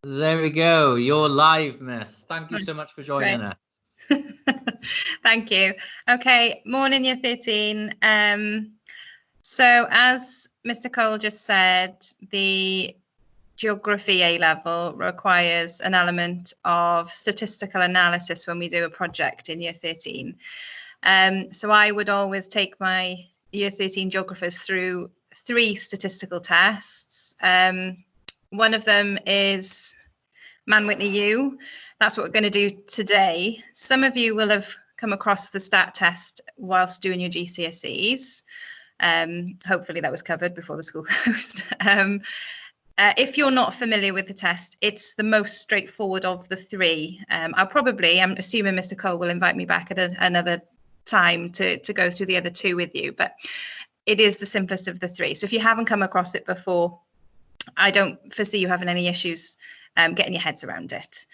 There we go. You're live, miss. Thank you so much for joining us. Thank you. Okay, morning year 13. So as Mr. Cole just said, the geography A level requires an element of statistical analysis when we do a project in year 13. So I would always take my year 13 geographers through 3 statistical tests. One of them is Man-Whitney U. That's what we're going to do today. Some of you will have come across the stat test whilst doing your GCSEs. Hopefully that was covered before the school closed. If you're not familiar with the test, it's the most straightforward of the 3. I'm assuming Mr. Cole will invite me back at another time to go through the other 2 with you, but it is the simplest of the 3. So if you haven't come across it before, I don't foresee you having any issues getting your heads around it.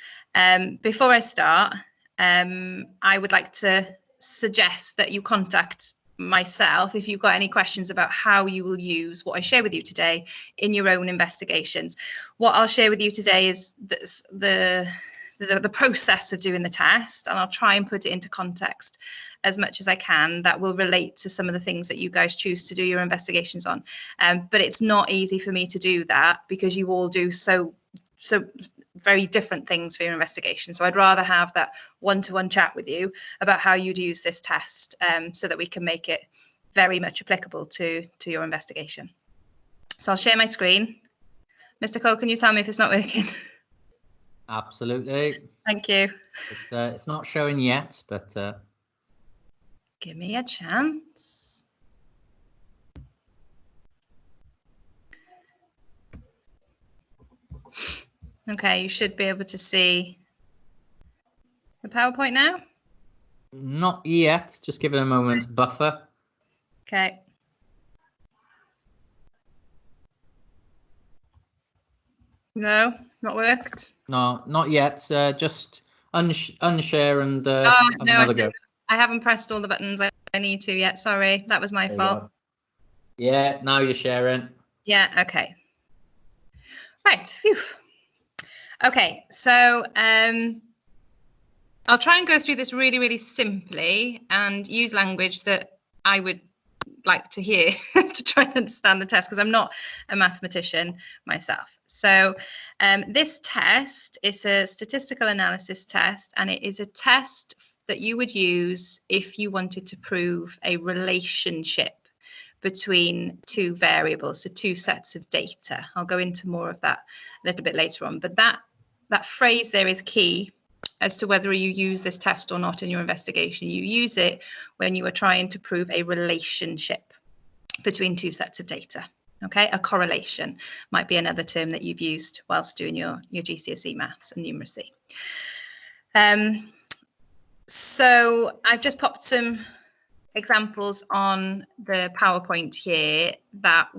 Before I start, I would like to suggest that you contact myself if you've got any questions about how you will use what I share with you today in your own investigations. What I'll share with you today is the process of doing the test, and I'll try and put it into context as much as I can that will relate to some of the things that you guys choose to do your investigations on. But it's not easy for me to do that because you all do so very different things for your investigation. So I'd rather have that one-to-one chat with you about how you'd use this test so that we can make it very much applicable to your investigation. So I'll share my screen. Mr. Cole, can you tell me if it's not working? Absolutely. Thank you. It's not showing yet, but give me a chance. Okay, you should be able to see the PowerPoint now. Not yet. Just give it a moment. Buffer. Okay. No, not worked. No, not yet. Just unshare and no, another go. I haven't pressed all the buttons I need to yet. Sorry, that was my fault. Yeah, now you're sharing. Yeah, okay. Right. Phew. Okay, so I'll try and go through this really, really simply and use language that I would like to hear to try and understand the test, because I'm not a mathematician myself. So this test is a statistical analysis test, and it is a test that you would use if you wanted to prove a relationship between 2 variables, so 2 sets of data. I'll go into more of that a little bit later on, but that phrase there is key as to whether you use this test or not in your investigation. You use it when you are trying to prove a relationship between 2 sets of data. Okay, a correlation might be another term that you've used whilst doing your GCSE maths and numeracy. So I've just popped some examples on the PowerPoint here that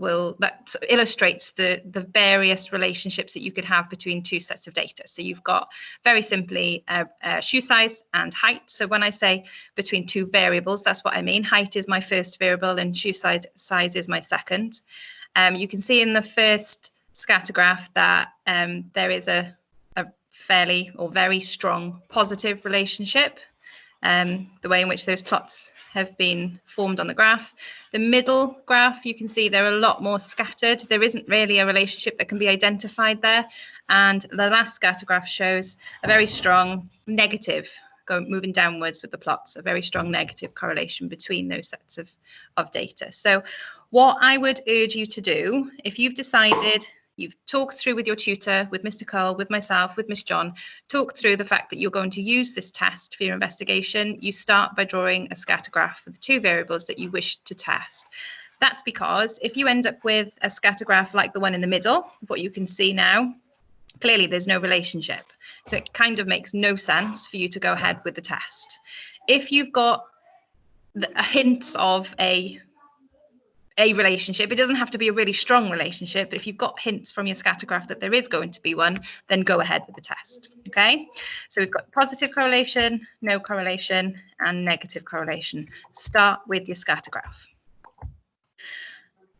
illustrates the various relationships that you could have between 2 sets of data. So you've got very simply shoe size and height. So when I say between 2 variables, that's what I mean. Height is my first variable and shoe size is my second. You can see in the first scatter graph that there is a fairly or very strong positive relationship. The way in which those plots have been formed on the graph. The middle graph, you can see they're a lot more scattered. There isn't really a relationship that can be identified there. And the last scatter graph shows a very strong negative, moving downwards with the plots, a very strong negative correlation between those sets of data. So what I would urge you to do, if you've decided, you've talked through with your tutor, with Mr. Cole, with myself, with Miss John, talk through the fact that you're going to use this test for your investigation. You start by drawing a scatter graph for the 2 variables that you wish to test. That's because if you end up with a scatter graph like the one in the middle, what you can see now, clearly there's no relationship. So it kind of makes no sense for you to go ahead with the test. If you've got a hint of a relationship, it doesn't have to be a really strong relationship, but if you've got hints from your scatter graph that there is going to be one, then go ahead with the test. Okay, so we've got positive correlation, no correlation, and negative correlation. Start with your scatter graph.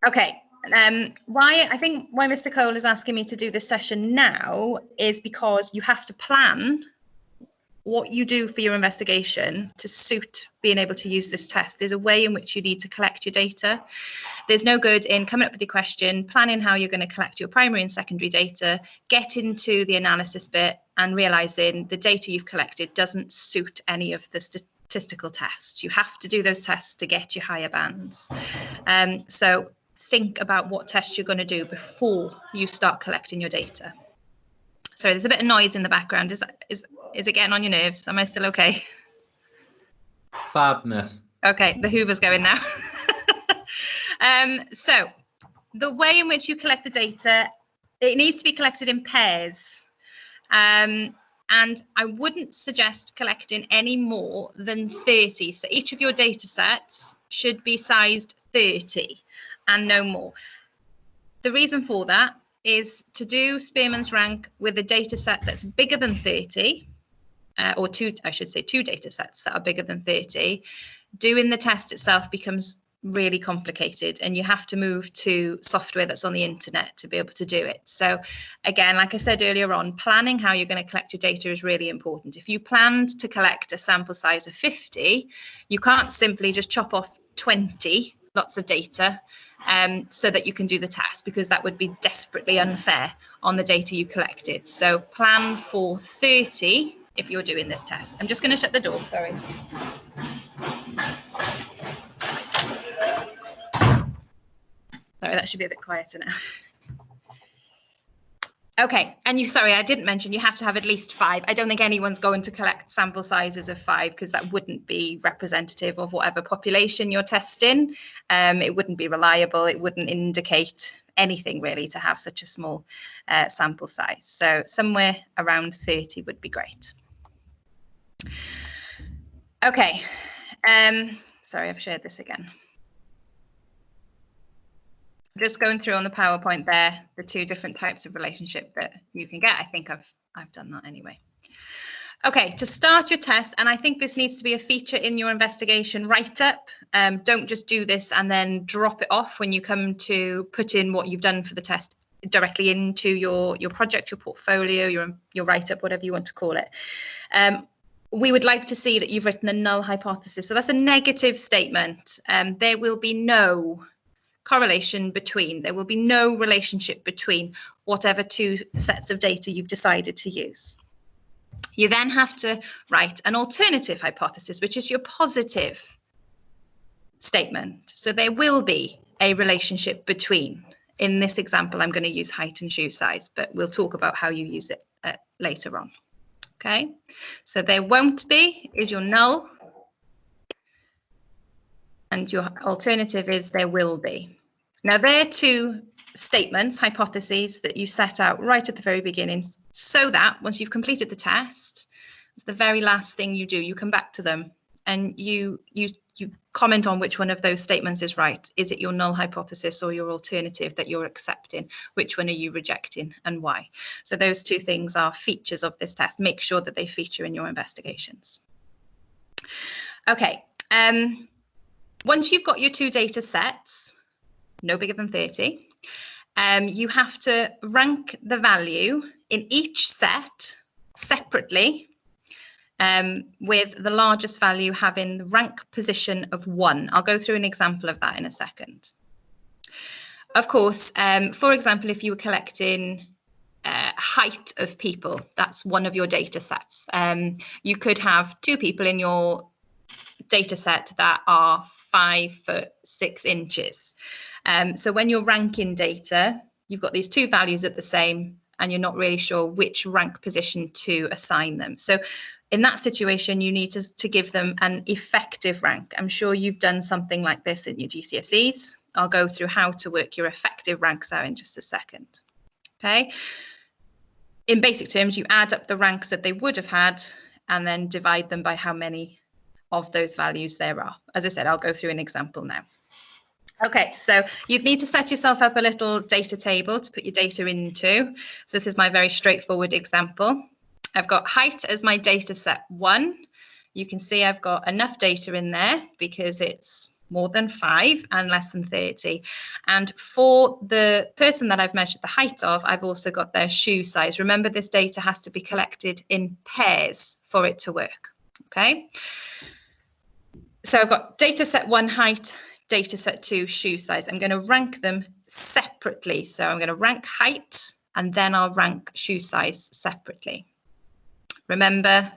Okay, Why Mr. Cole is asking me to do this session now is because you have to plan what you do for your investigation to suit being able to use this test. There's a way in which you need to collect your data. There's no good in coming up with your question, planning how you're going to collect your primary and secondary data, get into the analysis bit and realizing the data you've collected doesn't suit any of the statistical tests. You have to do those tests to get your higher bands. So think about what test you're going to do before you start collecting your data. Sorry, there's a bit of noise in the background. Is it getting on your nerves? Am I still okay? Fab, miss. Okay, the Hoover's going now. So the way in which you collect the data, it needs to be collected in pairs. And I wouldn't suggest collecting any more than 30. So each of your data sets should be sized 30 and no more. The reason for that is to do Spearman's rank with a data set that's bigger than 30, or two data sets that are bigger than 30, doing the test itself becomes really complicated and you have to move to software that's on the internet to be able to do it. So again, like I said earlier on, planning how you're going to collect your data is really important. If you planned to collect a sample size of 50, you can't simply just chop off 20 lots of data so that you can do the test, because that would be desperately unfair on the data you collected. So plan for 30 if you're doing this test. I'm just going to shut the door, sorry. Sorry, that should be a bit quieter now. Okay, and I didn't mention you have to have at least 5. I don't think anyone's going to collect sample sizes of 5 because that wouldn't be representative of whatever population you're testing. It wouldn't be reliable. It wouldn't indicate anything really to have such a small sample size. So somewhere around 30 would be great. Okay, sorry, I've shared this again. Just going through on the PowerPoint there, the 2 different types of relationship that you can get. I think I've done that anyway. Okay, to start your test, and I think this needs to be a feature in your investigation write-up. Don't just do this and then drop it off when you come to put in what you've done for the test directly into your project, your portfolio, your write-up, whatever you want to call it. We would like to see that you've written a null hypothesis. So that's a negative statement. There will be no correlation between, there will be no relationship between whatever 2 sets of data you've decided to use. You then have to write an alternative hypothesis, which is your positive statement. So there will be a relationship between. In this example, I'm going to use height and shoe size, but we'll talk about how you use it later on. Okay, so there won't be is your null. And your alternative is there will be. Now, they're 2 statements, hypotheses that you set out right at the very beginning, so that once you've completed the test, it's the very last thing you do. You come back to them and you comment on which one of those statements is right. Is it your null hypothesis or your alternative that you're accepting? Which one are you rejecting and why? So those 2 things are features of this test. Make sure that they feature in your investigations. Okay. Once you've got your 2 data sets, no bigger than 30, you have to rank the value in each set separately, with the largest value having the rank position of 1. I'll go through an example of that in a second. Of course, for example, if you were collecting height of people, that's one of your data sets. You could have 2 people in your data set that are 5'6" inches. So when you're ranking data, you've got these 2 values at the same, and you're not really sure which rank position to assign them. So in that situation, you need to give them an effective rank. I'm sure you've done something like this in your GCSEs. I'll go through how to work your effective ranks out in just a second. Okay. In basic terms, you add up the ranks that they would have had and then divide them by how many of those values there are. As I said, I'll go through an example now. Okay, so you'd need to set yourself up a little data table to put your data into. So this is my very straightforward example. I've got height as my data set 1. You can see I've got enough data in there because it's more than 5 and less than 30. And for the person that I've measured the height of, I've also got their shoe size. Remember, this data has to be collected in pairs for it to work. Okay. So I've got data set 1 height, data set 2 shoe size. I'm going to rank them separately. So I'm going to rank height and then I'll rank shoe size separately. Remember,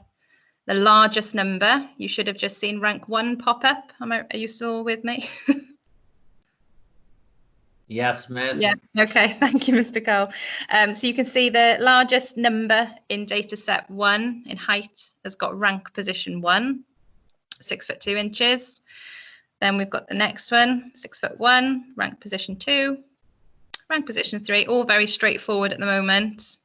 the largest number, you should have just seen rank 1 pop up. Are you still with me? Yes, Miss. Yeah, okay, thank you, Mr. Cole. So you can see the largest number in data set 1 in height has got rank position 1, 6 foot 2 inches. Then we've got the next one, 6 foot 1, rank position 2, rank position 3, all very straightforward at the moment.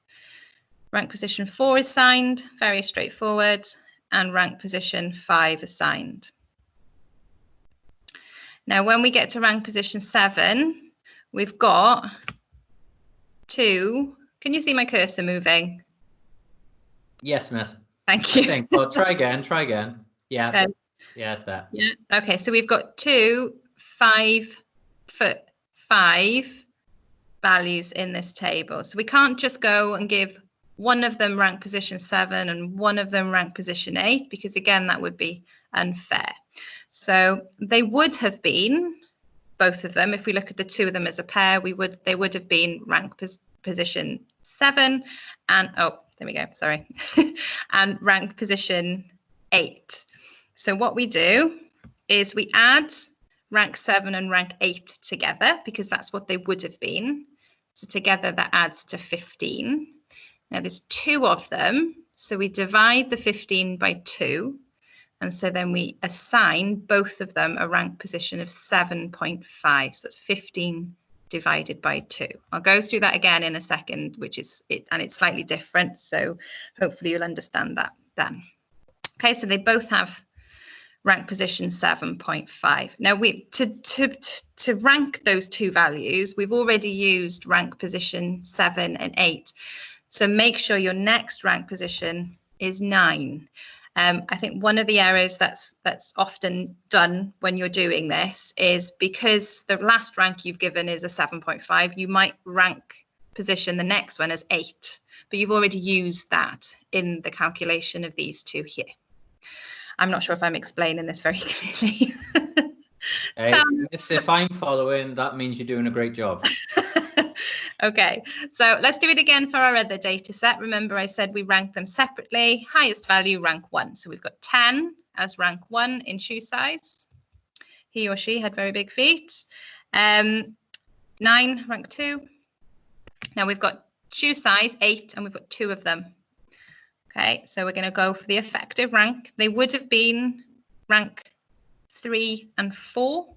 Rank position 4 is signed, very straightforward, and rank position 5 assigned. Now, when we get to rank position 7, we've got 2. Can you see my cursor moving? Yes, Miss. Thank you. Well, try again. Yeah. Okay. Yeah, it's that. Yeah. Okay, so we've got 2 5 foot 5 values in this table. So we can't just go and give one of them rank position 7 and one of them rank position 8, because again, that would be unfair. So they would have been, both of them, if we look at the 2 of them as a pair, they would have been rank position 7 and, oh, there we go, sorry, and rank position 8. So what we do is we add rank 7 and rank 8 together, because that's what they would have been. So together that adds to 15. Now there's 2 of them, so we divide the 15 by 2, and so then we assign both of them a rank position of 7.5. So that's 15 divided by 2. I'll go through that again in a second, which is it, and it's slightly different, so hopefully you'll understand that then. Okay, so they both have rank position 7.5. Now to rank those 2 values, we've already used rank position 7 and 8. So make sure your next rank position is 9. I think one of the errors that's often done when you're doing this is because the last rank you've given is a 7.5, you might rank position the next one as 8, but you've already used that in the calculation of these 2 here. I'm not sure if I'm explaining this very clearly. Hey, Miss, if I'm following, that means you're doing a great job. Okay, so let's do it again for our other data set. Remember, I said we rank them separately. Highest value, rank 1. So we've got 10 as rank 1 in shoe size. He or she had very big feet. 9, rank 2. Now we've got shoe size 8, and we've got 2 of them. Okay, so we're going to go for the effective rank. They would have been rank 3 and 4.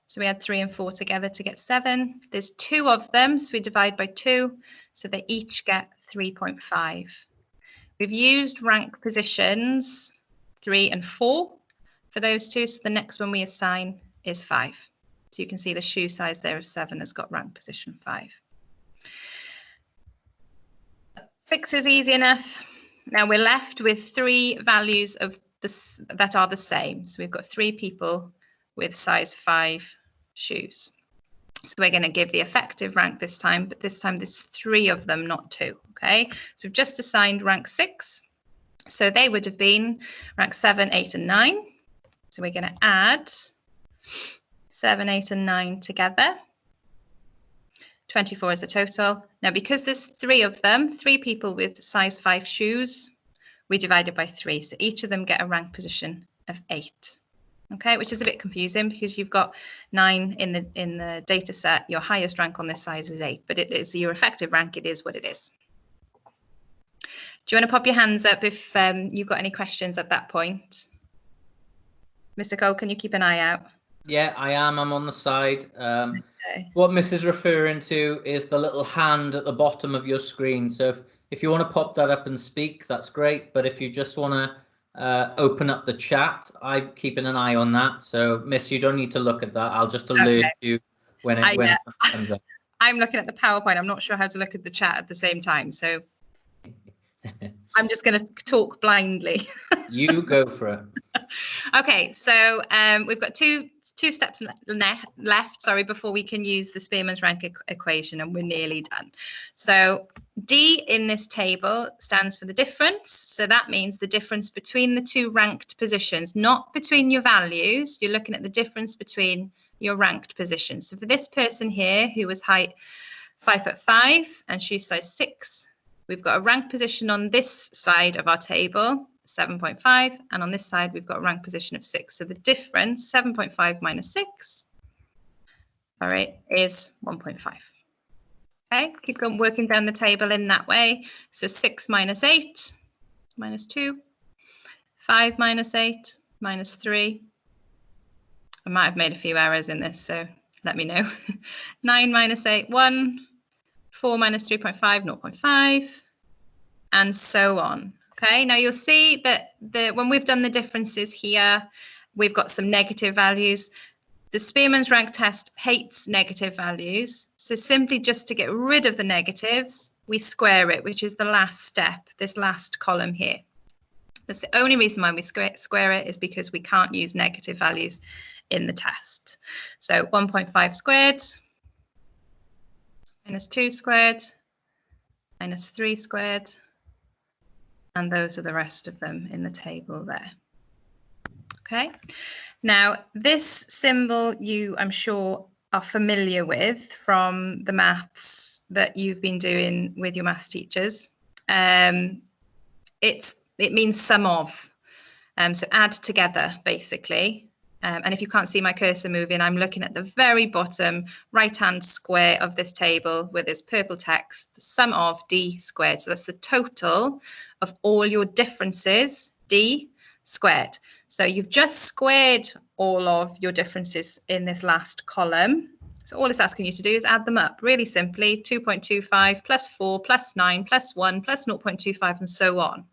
So we add 3 and 4 together to get 7. There's 2 of them, so we divide by 2. So they each get 3.5. We've used rank positions 3 and 4 for those 2. So the next one we assign is 5. So you can see the shoe size there of 7 has got rank position 5. 6 is easy enough. Now we're left with 3 values of this that are the same. So we've got 3 people with size 5 shoes. So we're going to give the effective rank this time, but this time there's 3 of them, not 2. Okay, so we've just assigned rank 6. So they would have been rank 7, 8, and 9. So we're going to add 7, 8, and 9 together. 24 is a total. Now, because there's 3 of them, 3 people with size 5 shoes, we divide it by 3. So each of them get a rank position of 8. Okay, which is a bit confusing because you've got 9 in the data set. Your highest rank on this size is 8, but it is your effective rank. It is what it is. Do you want to pop your hands up if you've got any questions at that point? Mr. Cole, can you keep an eye out? Yeah, I am. I'm on the side. Okay. What Miss is referring to is the little hand at the bottom of your screen. So if you want to pop that up and speak, that's great. But if you just want to open up the chat, I'm keeping an eye on that. So Miss, you don't need to look at that. I'll just alert you when it comes up. I'm looking at the PowerPoint. I'm not sure how to look at the chat at the same time. So I'm just going to talk blindly. You go for it. Okay, so we've got two two steps left, sorry, before we can use the Spearman's rank equation, and we're nearly done. So D in this table stands for the difference. So that means the difference between the two ranked positions, not between your values. You're looking at the difference between your ranked positions. So for this person here, who was height 5'5" and shoe size 6, we've got a rank position on this side of our table, 7.5, and on this side we've got a rank position of 6. So the difference, 7.5 minus 6, sorry, is 1.5. Okay, keep going, working down the table in that way. So 6 minus 8, minus 2, 5 minus 8, minus 3. I might have made a few errors in this, so let me know. 9 minus 8, 1. 4 minus 3.5, 0.5, and so on. Okay, now you'll see that when we've done the differences here, we've got some negative values. The Spearman's rank test hates negative values. So simply just to get rid of the negatives, we square it, which is the last step, this last column here. That's the only reason why we square it, is because we can't use negative values in the test. So 1.5 squared, minus 2 squared, minus 3 squared, and those are the rest of them in the table there. Okay, now this symbol you, I'm sure, are familiar with from the maths that you've been doing with your maths teachers. It means sum of, so add together basically. And if you can't see my cursor moving, I'm looking at the very bottom right-hand square of this table with this purple text, the sum of D squared. So that's the total of all your differences, D squared. So you've just squared all of your differences in this last column. So all it's asking you to do is add them up really simply, 2.25 plus 4 plus 9 plus 1 plus 0.25 and so on.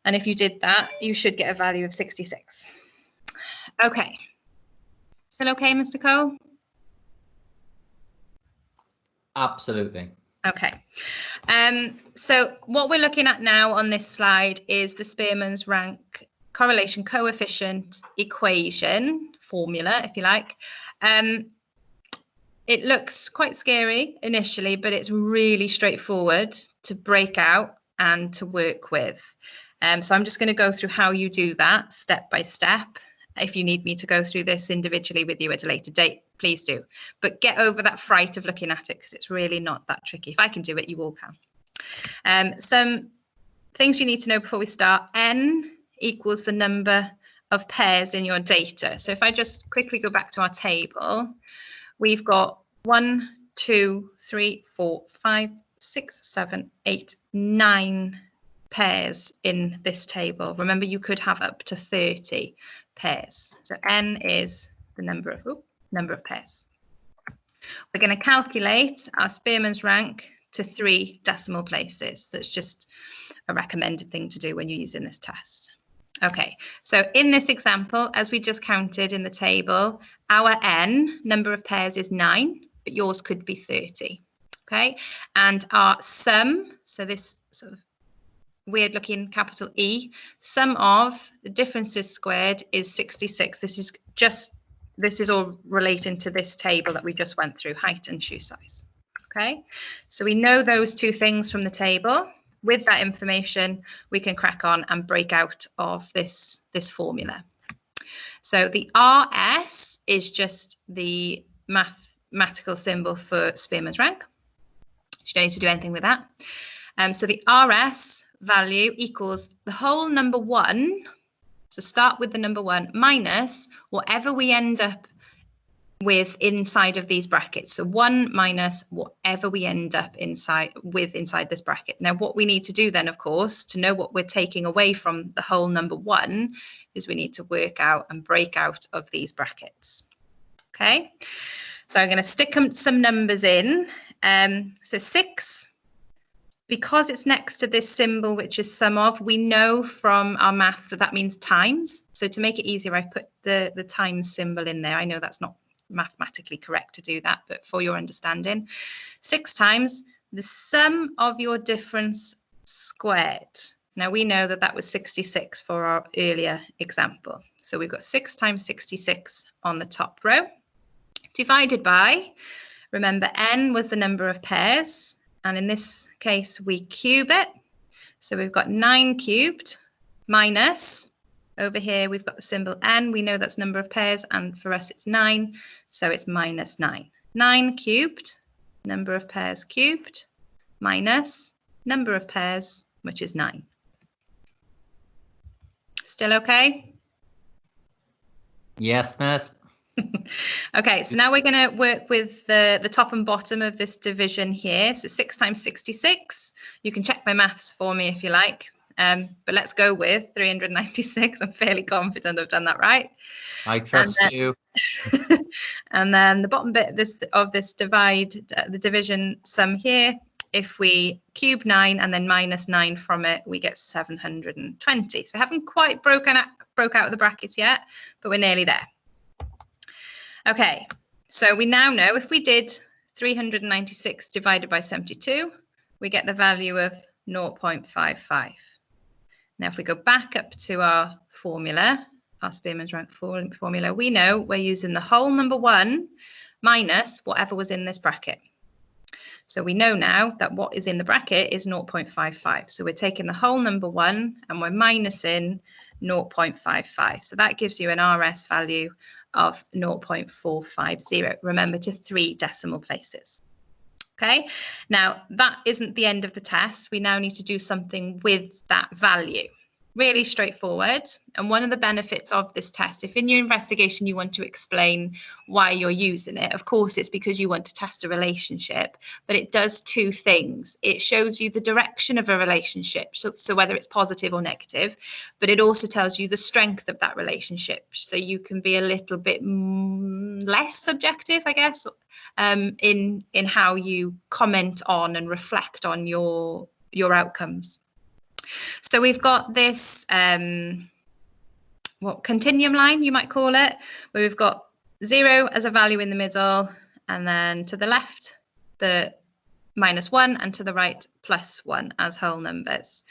And if you did that, you should get a value of 66. Okay. Still okay, Mr. Cole? Absolutely. Okay. So what we're looking at now on this slide is the Spearman's rank correlation coefficient equation, formula, if you like. It looks quite scary initially, but it's really straightforward to break out and to work with. So I'm just going to go through how you do that step by step. If you need me to go through this individually with you at a later date, please do. But get over that fright of looking at it, because it's really not that tricky. If I can do it, you all can. Some things you need to know before we start. N equals the number of pairs in your data. So if I just quickly go back to our table, we've got 1, 2, 3, 4, 5, 6, 7, 8, 9 pairs in this table. Remember, you could have up to 30 pairs. So N is the number of pairs. We're going to calculate our Spearman's rank to 3 decimal places. That's just a recommended thing to do when you're using this test. Okay, so in this example, as we just counted in the table, our N, number of pairs, is 9, but yours could be 30. Okay, and our sum, so this sort of weird looking capital E, sum of the differences squared is 66. This is all relating to this table that we just went through, height and shoe size. Okay, so we know those two things from the table. With that information, we can crack on and break out of this formula. So the RS is just the mathematical symbol for Spearman's rank. You don't need to do anything with that. So the RS value equals the whole number 1. So start with the number 1 minus whatever we end up with inside of these brackets. So 1 minus whatever we end up inside this bracket. Now, what we need to do then, of course, to know what we're taking away from the whole number 1 is we need to work out and break out of these brackets. Okay, so I'm going to stick some numbers in. So 6. Because it's next to this symbol, which is sum of, we know from our maths that means times. So to make it easier, I've put the times symbol in there. I know that's not mathematically correct to do that, but for your understanding, 6 times the sum of your difference squared. Now we know that that was 66 for our earlier example. So we've got 6 times 66 on the top row, divided by, remember n was the number of pairs, and in this case we cube it. So we've got 9 cubed minus, over here we've got the symbol n, we know that's number of pairs, and for us it's 9, so it's minus 9. 9 cubed, number of pairs cubed, minus number of pairs, which is 9. Still okay? Yes, miss. Okay, so now we're going to work with the top and bottom of this division here. So 6 times 66. You can check my maths for me if you like. But let's go with 396. I'm fairly confident I've done that right. I trust you. And then the bottom bit of this divide, the division sum here, if we cube 9 and then minus 9 from it, we get 720. So we haven't quite broke out the brackets yet, but we're nearly there. Okay, so we now know if we did 396 divided by 72, we get the value of 0.55. Now, if we go back up to our formula, our Spearman's rank formula, we know we're using the whole number 1 minus whatever was in this bracket. So we know now that what is in the bracket is 0.55. So we're taking the whole number 1 and we're minusing 0.55. So that gives you an RS value of 0.450. Remember, to 3 decimal places. Okay, now that isn't the end of the test. We now need to do something with that value. Really straightforward. And one of the benefits of this test, if in your investigation you want to explain why you're using it, of course it's because you want to test a relationship, but it does 2 things. It shows you the direction of a relationship, so whether it's positive or negative, but it also tells you the strength of that relationship. So you can be a little bit less subjective, I guess, in how you comment on and reflect on your outcomes. So we've got this continuum line, you might call it, where we've got 0 as a value in the middle, and then to the left the -1, and to the right +1 as whole numbers.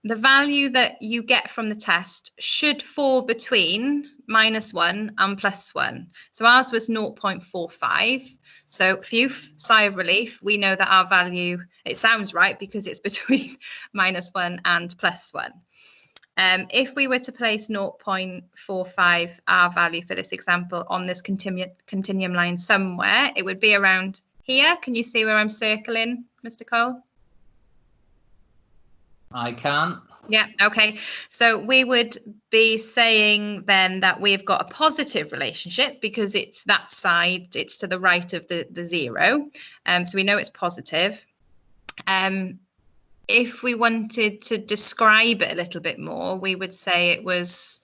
The value that you get from the test should fall between -1 and +1. So ours was 0.45. So phew, sigh of relief. We know that our value, it sounds right because it's between -1 and +1. If we were to place 0.45, our value for this example, on this continuum line somewhere, it would be around here. Can you see where I'm circling, Mr. Cole? I can. Yeah, okay. So we would be saying then that we've got a positive relationship because it's that side, it's to the right of the 0. So we know it's positive. If we wanted to describe it a little bit more, we would say it was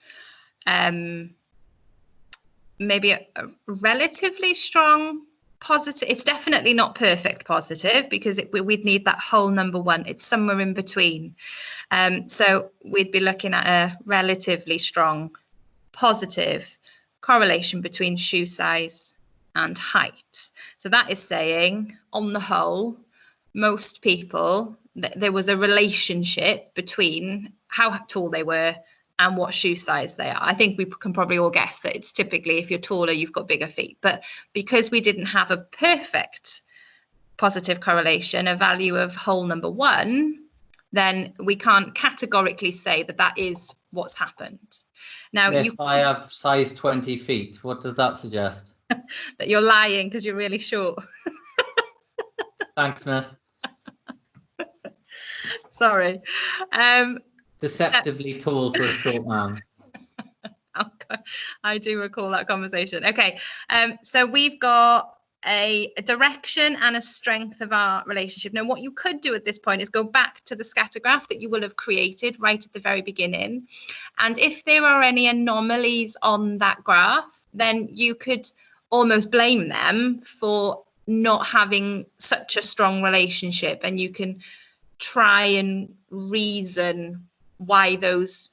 maybe a relatively strong positive. It's definitely not perfect positive because we'd need that whole number 1. It's somewhere in between. So we'd be looking at a relatively strong positive correlation between shoe size and height. So that is saying, on the whole, most people, there was a relationship between how tall they were and what shoe size they are. I think we can probably all guess that it's typically, if you're taller, you've got bigger feet. But because we didn't have a perfect positive correlation, a value of whole number 1, then we can't categorically say that that is what's happened. Now, yes, I have size 20 feet. What does that suggest? That you're lying because you're really short. Thanks, miss. Sorry. Deceptively tall for a short man. I do recall that conversation. Okay, so we've got a direction and a strength of our relationship. Now, what you could do at this point is go back to the scatter graph that you will have created right at the very beginning. And if there are any anomalies on that graph, then you could almost blame them for not having such a strong relationship. And you can try and reason why those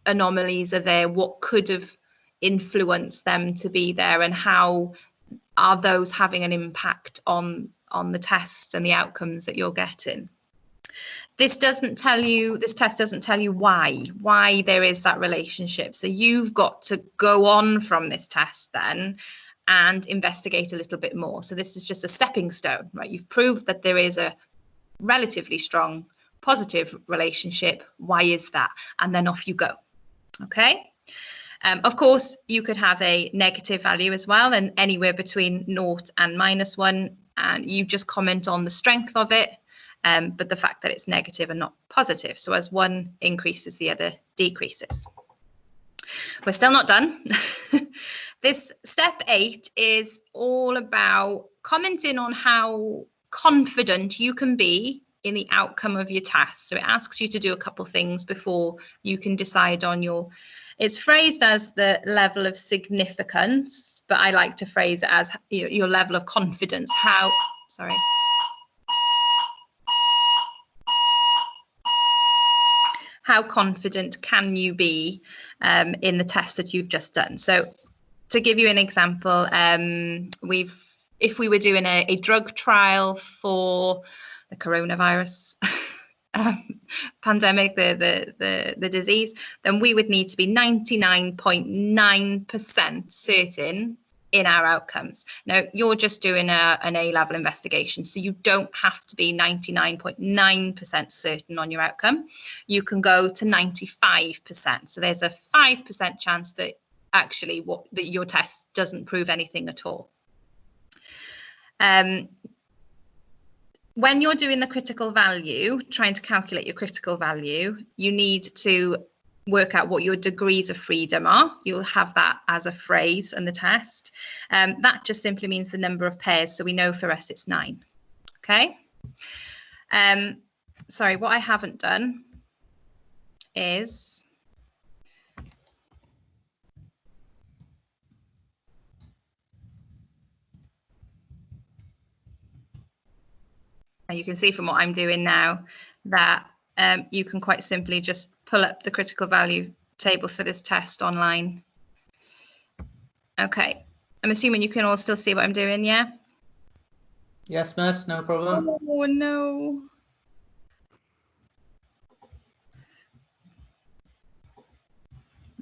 anomalies are there, what could have influenced them to be there, and how are those having an impact on the tests and the outcomes that you're getting. This test doesn't tell you why there is that relationship. So you've got to go on from this test then and investigate a little bit more. So this is just a stepping stone, right? You've proved that there is a relatively strong positive relationship. Why is that? And then off you go. Okay. Of course, you could have a negative value as well, and anywhere between 0 and -1, and you just comment on the strength of it, but the fact that it's negative and not positive. So as one increases, the other decreases. We're still not done. This step 8 is all about commenting on how confident you can be in the outcome of your task. So it asks you to do a couple things before you can decide on your, it's phrased as the level of significance, but I like to phrase it as your level of confidence. How confident can you be in the test that you've just done? So to give you an example, if we were doing a drug trial for the coronavirus pandemic, the disease, then we would need to be 99.9% certain in our outcomes. Now, you're just doing an A-level investigation, so you don't have to be 99.9% certain on your outcome. You can go to 95%. So there's a 5% chance that actually that your test doesn't prove anything at all. When you're doing the critical value, trying to calculate your critical value, you need to work out what your degrees of freedom are. You'll have that as a phrase in the test. That just simply means the number of pairs. So we know for us it's 9. Okay. Sorry, what I haven't done is you can see from what I'm doing now that you can quite simply just pull up the critical value table for this test online. Okay, I'm assuming you can all still see what I'm doing, yeah? Yes, miss, no problem. Oh, no.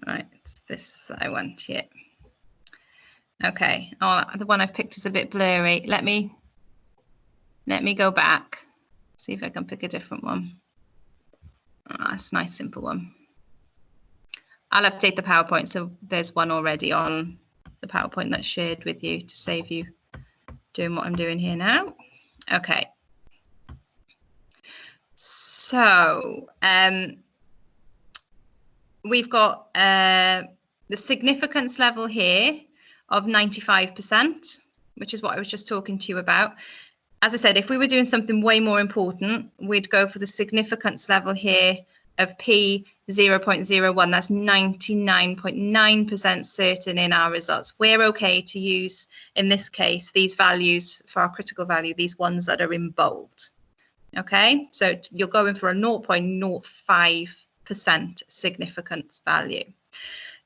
Right, it's this that I want here. Okay, oh, the one I've picked is a bit blurry. Let me go back, see if I can pick a different one. Oh, that's a nice, simple one. I'll update the PowerPoint, so there's one already on the PowerPoint that's shared with you to save you doing what I'm doing here now. Okay. So we've got the significance level here of 95%, which is what I was just talking to you about. As I said, if we were doing something way more important, we'd go for the significance level here of P 0.01. That's 99.9% certain in our results. We're okay to use, in this case, these values for our critical value, these ones that are in bold. Okay, so you're going for a 0.05% significance value.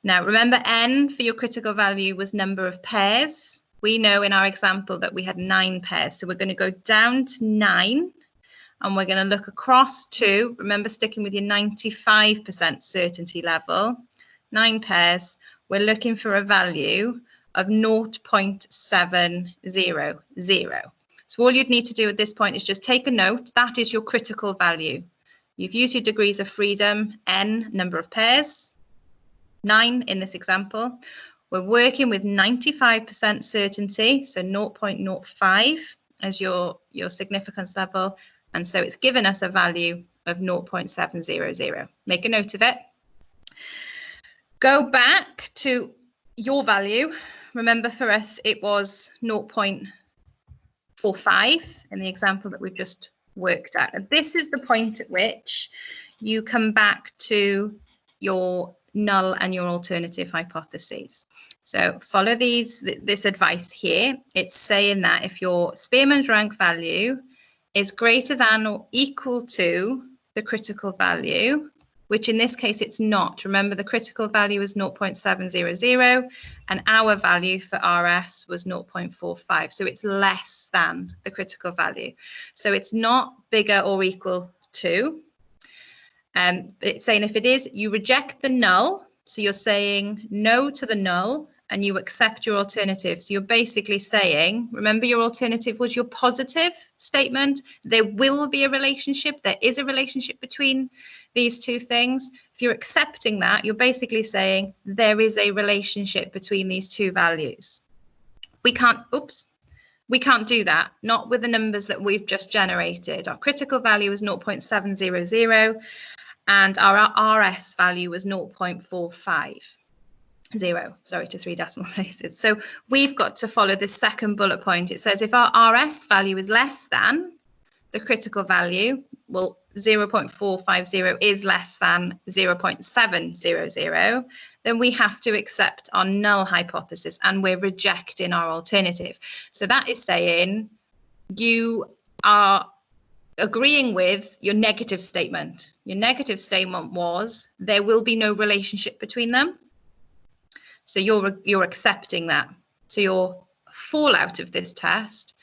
Now, remember, N for your critical value was number of pairs. We know in our example that we had 9 pairs. So we're going to go down to 9 and we're going to look across to, remember, sticking with your 95% certainty level, 9 pairs. We're looking for a value of 0.700. So all you'd need to do at this point is just take a note. That is your critical value. You've used your degrees of freedom, N, number of pairs, 9 in this example. We're working with 95% certainty, so 0.05 as your significance level. And so it's given us a value of 0.700. Make a note of it. Go back to your value. Remember, for us, it was 0.45 in the example that we've just worked out. And this is the point at which you come back to your null and your alternative hypotheses. So follow this advice here. It's saying that if your Spearman's rank value is greater than or equal to the critical value, which in this case it's not. Remember, the critical value is 0.700 and our value for RS was 0.45. So it's less than the critical value. So it's not bigger or equal 2. It's saying if it is, you reject the null. So you're saying no to the null and you accept your alternative. So you're basically saying, remember your alternative was your positive statement. There will be a relationship. There is a relationship between these two things. If you're accepting that, you're basically saying there is a relationship between these two values. We can't do that, not with the numbers that we've just generated. Our critical value is 0.700 and our RS value was 0.450, sorry, to 3 decimal places. So we've got to follow this second bullet point. It says if our RS value is less than the critical value, well, 0.450 is less than 0.700, then we have to accept our null hypothesis and we're rejecting our alternative. So that is saying you are agreeing with your negative statement. Your negative statement was there will be no relationship between them. So you're accepting that. So your fallout of this test,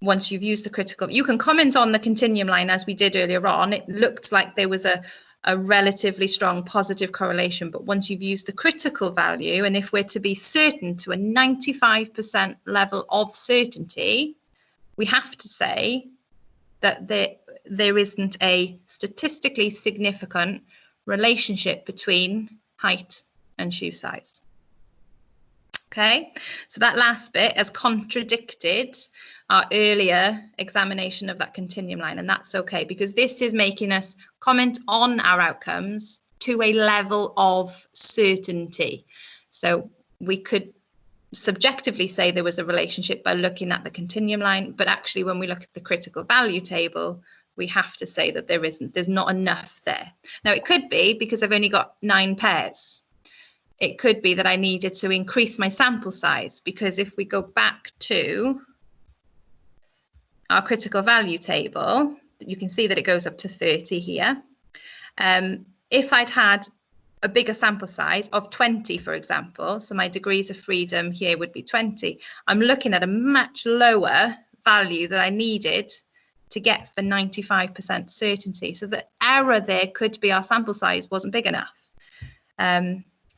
once you've used the critical, you can comment on the continuum line as we did earlier on. It looked like there was a relatively strong positive correlation, but once you've used the critical value, and if we're to be certain to a 95% level of certainty, we have to say that there isn't a statistically significant relationship between height and shoe size. Okay, so that last bit has contradicted our earlier examination of that continuum line, and that's okay because this is making us comment on our outcomes to a level of certainty. So we could subjectively say there was a relationship by looking at the continuum line, but actually when we look at the critical value table, we have to say that there isn't. There's not enough there. Now it could be because I've only got 9 pairs. It could be that I needed to increase my sample size, because if we go back to our critical value table, you can see that it goes up to 30 here. If I'd had a bigger sample size of 20, for example, so my degrees of freedom here would be 20, I'm looking at a much lower value that I needed to get for 95% certainty. So the error there could be our sample size wasn't big enough.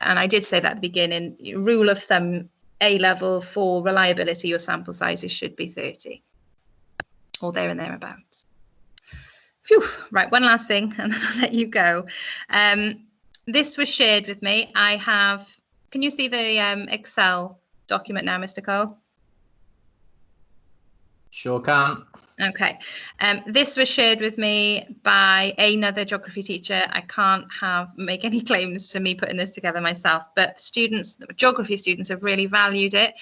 And I did say that at the beginning, rule of thumb, A level for reliability, your sample sizes should be 30 or there and thereabouts. Phew, right, one last thing and then I'll let you go. This was shared with me. I have, can you see the Excel document now, Mr. Cole? Sure can. Okay. This was shared with me by another geography teacher. I can't make any claims to me putting this together myself, but students, geography students have really valued it.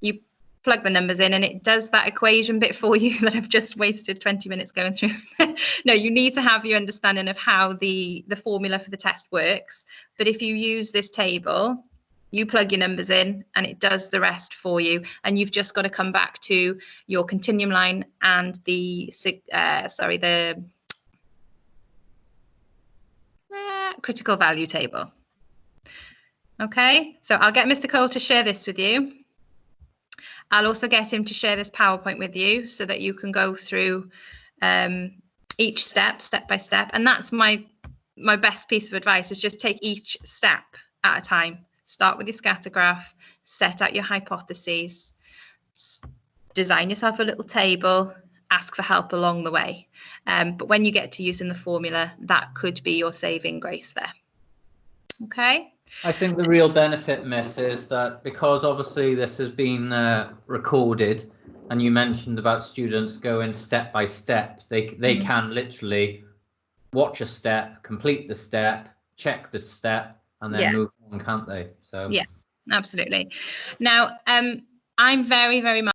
You plug the numbers in and it does that equation bit for you that I've just wasted 20 minutes going through. No, you need to have your understanding of how the formula for the test works. But if you use this table, you plug your numbers in and it does the rest for you. And you've just got to come back to your continuum line and the critical value table. Okay, so I'll get Mr. Cole to share this with you. I'll also get him to share this PowerPoint with you so that you can go through each step by step. And that's my best piece of advice, is just take each step at a time. Start with your scatter graph, set out your hypotheses, design yourself a little table, ask for help along the way. But when you get to using the formula, that could be your saving grace there. Okay. I think the real benefit, Miss, is that because obviously this has been recorded, and you mentioned about students going step by step, they can literally watch a step, complete the step, check the step, and then move on, can't they? So yeah, absolutely. Now, I'm very, very much